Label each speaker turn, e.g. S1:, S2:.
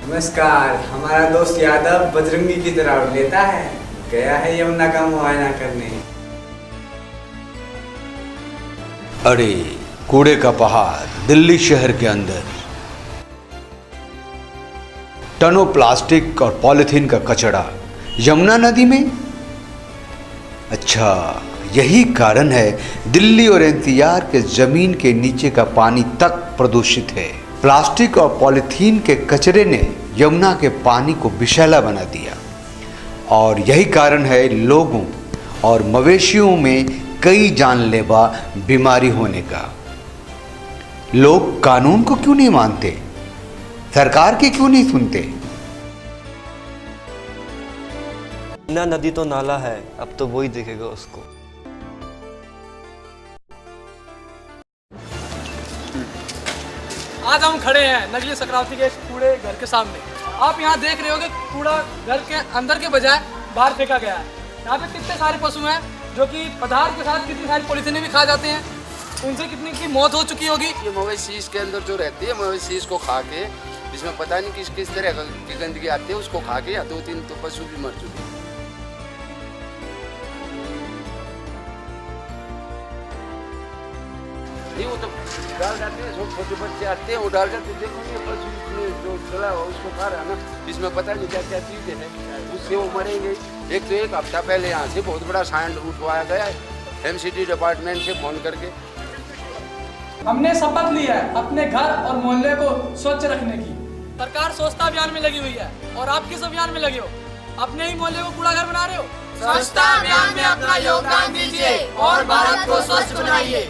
S1: नमस्कार। हमारा दोस्त यादव बजरंगी की तरह उड़ लेता है, गया है यमुना का मुआयना करने।
S2: अरे कूड़े का पहाड़ दिल्ली शहर के अंदर, टनों प्लास्टिक और पॉलिथीन का कचरा यमुना नदी में। अच्छा, यही कारण है दिल्ली और एनसीआर के जमीन के नीचे का पानी तक प्रदूषित है। प्लास्टिक और पॉलिथीन के कचरे ने यमुना के पानी को विषैला बना दिया और यही कारण है लोगों और मवेशियों में कई जानलेवा बीमारी होने का। लोग कानून को क्यों नहीं मानते, सरकार की क्यों नहीं सुनते?
S3: यमुना नदी तो नाला है, अब तो वही देखेगा उसको।
S4: आज हम खड़े हैं नगली सक्रांति के कूड़े घर के सामने। आप यहाँ देख रहे हो कि कूड़ा घर के अंदर के बजाय बाहर फेंका गया है। यहाँ पे कितने सारे पशु हैं जो कि पदार्थ के साथ कितनी सारी पॉलिथीन भी खा जाते हैं, उनसे कितनी की मौत हो चुकी होगी।
S5: ये मवेशी के अंदर जो रहती है, मवेशी को खा के, इसमें पता नहीं किस तरह की गंदगी आती है, उसको खा के या 2-3 तो पशु भी मर चुके हैं। नहीं, वो तो डाल जाते हैं, छोटे बच्चे आते हैं वो डाल जाते हैं। देखो ये पशु इसमें जो चला हुआ उसको खा रहा है ना, इसमें पता नहीं क्या क्या चीजें हैं, उससे वो मरेंगे। एक तो 1 हफ्ता पहले यहाँ से बहुत बड़ा साइन उठवाया गया MCD डिपार्टमेंट से फोन करके।
S4: हमने शपथ ली है अपने घर और मोहल्ले को स्वच्छ रखने की। सरकार स्वच्छता अभियान में लगी हुई है और आप किस अभियान में लगे हो? अपने ही मोहल्ले को कूड़ा घर बना रहे हो।
S6: स्वच्छता अभियान में अपना योगदान दीजिए और भारत को स्वच्छ बनाइए।